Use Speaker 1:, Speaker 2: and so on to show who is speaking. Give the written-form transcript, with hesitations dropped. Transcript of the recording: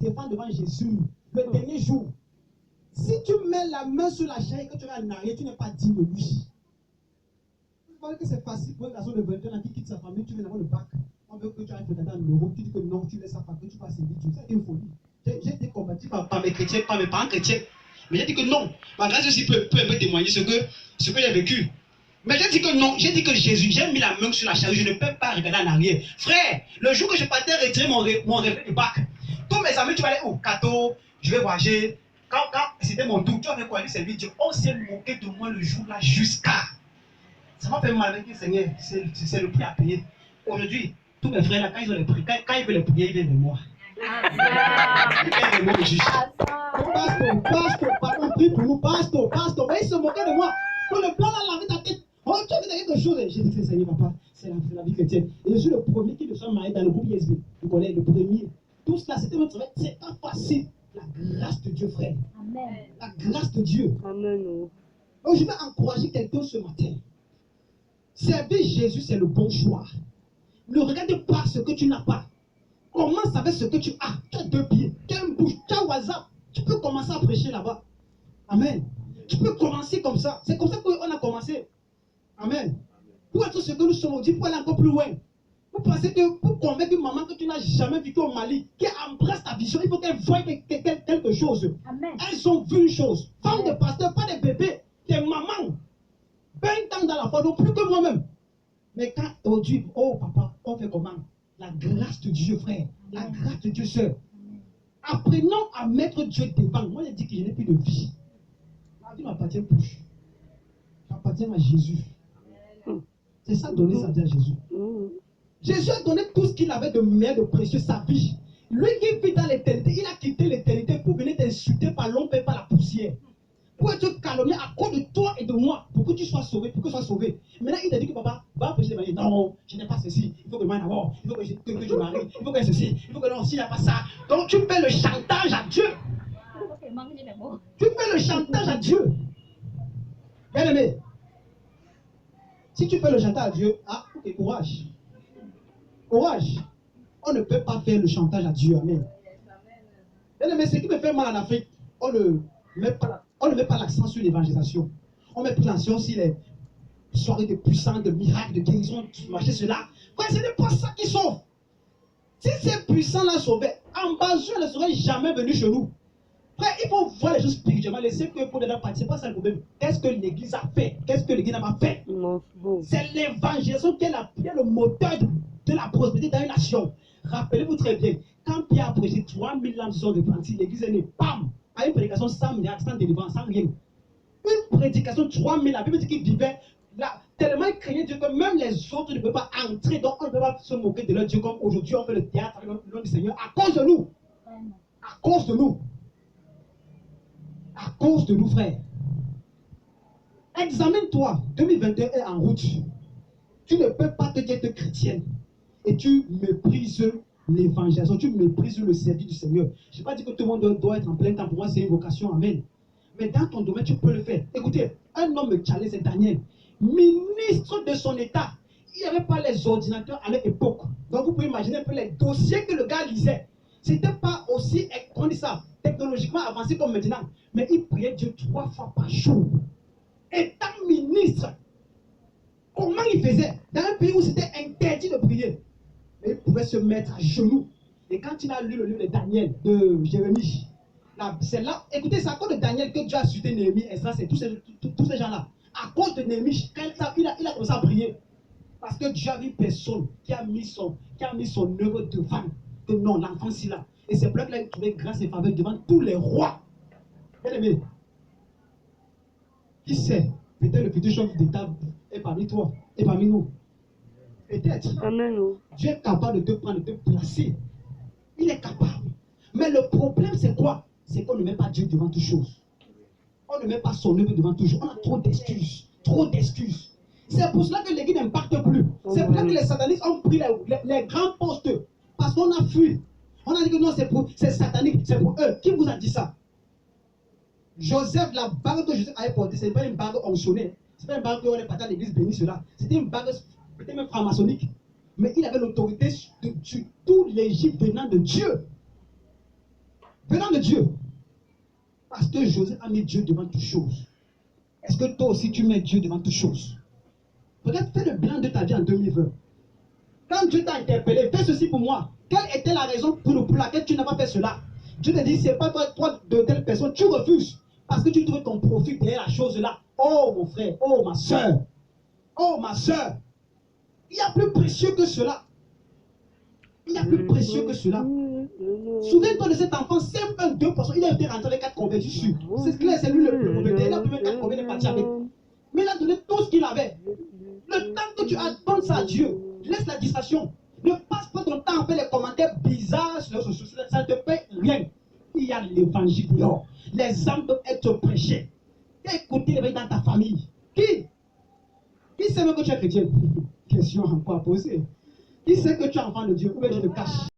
Speaker 1: défends devant Jésus, le dernier jour, si tu mets la main sur la chair et que tu vas en arrière, tu n'es pas digne de lui. Vous voyez que c'est facile pour un garçon de 21 ans qui quitte sa famille, tu viens d'avoir le bac. On veut que tu ailles fréquenter en Europe, tu dis que non, tu laisses sa famille, tu vas servir Dieu. C'est une folie. J'ai été combattu par mes chrétiens, par mes parents chrétiens. Mais j'ai dit que non. Ma grâce aussi peut un peu témoigner ce que j'ai vécu. Mais j'ai dit que non, j'ai dit que Jésus, j'ai mis la main sur la chair, je ne peux pas regarder en arrière. Frère, le jour que je partais retirer mon reflet du bac, tous mes amis, tu vas aller au Cato, je vais voyager. Quand c'était mon tour, tu vas faire quoi? Servir Dieu. On s'est moqué de moi le jour-là jusqu'à. Ça m'a fait mal avec le Seigneur, c'est le prix à payer. Aujourd'hui, tous mes frères là, quand ils ont les prix, quand ils veulent les prier, ils viennent de moi. Ils viennent de moi, le juge. Pasteur, pardon, prie pour nous, pasteur. Mais ils se moquaient de moi. Quand le plan là, lavé ta tête. Oh, tu as dit quelque chose. J'ai dit que c'est Seigneur, papa, c'est la vie chrétienne. Et je suis le premier qui me soit marié dans le groupe ISB. Vous connaissez, le premier. Tout cela, c'était notre travail. C'est pas facile. La grâce de Dieu, frère. Amen. La grâce de Dieu. Amen. Donc, je vais encourager quelqu'un ce matin. Servir Jésus, c'est le bon choix. Ne regarde pas ce que tu n'as pas. Commence avec ce que tu as. Tu as 2 pieds, tu as une bouche, tu as WhatsApp. Tu peux commencer à prêcher là-bas. Amen. Tu peux commencer comme ça. C'est comme ça qu'on a commencé. Amen. Pour être ce que nous sommes aujourd'hui, pour aller encore plus loin. Vous pensez que pour convaincre une maman que tu n'as jamais vécu au Mali, qu'elle embrasse ta vision, il faut qu'elle voie quelque chose. Amen. Elles ont vu une chose. Femmes de pasteurs, pas des bébés, des mamans. 20 ans dans la foi, non plus que moi-même. Mais quand aujourd'hui, oh papa, on fait comment? La grâce de Dieu, frère. La grâce de Dieu, sœur. Apprenons à mettre Dieu devant. Moi, je dis que je n'ai plus de vie. Ma vie m'appartient plus. J'appartiens à Jésus. C'est ça, donner sa vie à Jésus. Jésus a donné tout ce qu'il avait de meilleur, de précieux, sa vie. Lui qui vit dans l'éternité, il a quitté l'éternité pour venir t'insulter par l'ombre et par la poussière. Pour être calomnié à cause de toi et de moi, pour que tu sois sauvé, pour que tu sois sauvé. Maintenant, il t'a dit que papa, va prêcher les mariés. Non, je n'ai pas ceci, il faut que je m'en aille, il faut que je marie, il faut que ceci, il faut que non, s'il n'y a pas ça. Donc tu fais le chantage à Dieu. Tu fais le chantage à Dieu. Bien aimé, si tu fais le chantage à Dieu, ah, ok, courage. Courage. On ne peut pas faire le chantage à Dieu. Amen. Bien aimé, ce qui me fait mal en Afrique, on ne met pas l'accent sur l'évangélisation. On met plus l'accent sur les soirées de puissance, de miracles, de guérison, de machin, cela. Frère, ce n'est pas ça qui sauve. Si ces puissants-là sauvaient, Ambassade ne serait jamais venu chez nous. Frère, il faut voir les choses spirituellement. Laissez que pour les parties, c'est pas ça le problème. Qu'est-ce que l'Église a fait? Qu'est-ce que l'Église n'a pas fait? C'est l'évangélisation qui est le moteur de la prospérité dans une nation. Rappelez-vous très bien, quand Pierre a prêché, 3000 âmes sont repenties, l'Église est née, bam, à une prédication sans miracle, sans délivrance, sans rien. Une prédication, 3000, la Bible dit qu'ils vivaient là, tellement ils craignaient Dieu que même les autres ne peuvent pas entrer, donc on ne peut pas se moquer de leur Dieu comme aujourd'hui on fait le théâtre avec le nom du Seigneur à cause de nous. À cause de nous. À cause de nous, frères. Examine-toi, 2021 est en route. Tu ne peux pas te dire que chrétienne et tu méprises l'évangélisation, tu méprises le service du Seigneur. Je n'ai pas dit que tout le monde doit être en plein temps. Pour moi, c'est une vocation, amen. Mais dans ton domaine, tu peux le faire. Écoutez, un homme me challenge, c'est Daniel, ministre de son État. Il n'y avait pas les ordinateurs à l'époque. Donc vous pouvez imaginer un peu les dossiers que le gars lisait. Ce n'était pas aussi, on dit ça, technologiquement avancé comme maintenant. Mais il priait Dieu 3 fois par jour. Étant ministre, comment il faisait? Dans un pays où c'était interdit de prier. Mais il pouvait se mettre à genoux. Et quand il a lu le livre de Daniel, de Jérémie, c'est là, écoutez, c'est à cause de Daniel que Dieu a suscité Néhémie, Esdras et tous ces gens-là. À cause de Néhémie, il a commencé à prier. Parce que Dieu a vu personne qui a mis son œuvre devant. Que non, l'enfant c'est là. Et c'est pour là qu'il a trouvé grâce et faveur devant tous les rois. Bien aimé. Qui sait? Peut-être le futur chef d'État est parmi toi, et parmi nous. Peut-être. Amen. Dieu est capable de te prendre, de te placer. Il est capable. Mais le problème, c'est quoi? C'est qu'on ne met pas Dieu devant toutes choses. On ne met pas son œuvre devant toutes choses. On a trop d'excuses. Trop d'excuses. C'est pour cela que l'Église n'impacte plus. C'est pour cela que les satanistes ont pris les grands postes. Parce qu'on a fui. On a dit que non, c'est satanique, c'est pour eux. Qui vous a dit ça? Joseph, la bague que Joseph avait portée, ce n'est pas une bague onctionnée. Ce n'est pas une bague que les partis de l'église bénissent cela. C'était une bague, peut-être même franc-maçonnique. Mais il avait l'autorité sur tout l'Égypte venant de Dieu. venant de Dieu. Parce que José a mis Dieu devant toutes choses. Est-ce que toi aussi tu mets Dieu devant toutes choses? Regarde, fais le bilan de ta vie en 2020. Quand Dieu t'a interpellé, fais ceci pour moi. Quelle était la raison pour laquelle tu n'as pas fait cela? Dieu te dit, c'est pas toi de telle personne, tu refuses. Parce que tu trouves ton profit derrière la chose là. Oh mon frère, oh ma soeur, oh ma soeur. Il y a plus précieux que cela. Il y a plus précieux que cela. Souviens-toi de cet enfant, simple 2%. Il a été rentré avec 4 convertis sûrs. C'est clair, c'est lui le mauvais. Il a pris 4 convertis, il est parti avec. Mais il a donné tout ce qu'il avait. Le temps que tu as, donne ça à Dieu. Laisse la distraction. Ne passe pas ton temps à faire les commentaires bizarres sur les réseaux sociaux. Ça ne te paye rien. Il y a l'évangile dehors. Les âmes doivent être prêchées. Écoutez les dans ta famille. Qui sait même que tu es chrétien? Question encore à poser. Qui sait que tu es enfant de Dieu? Ou bien tu te caches?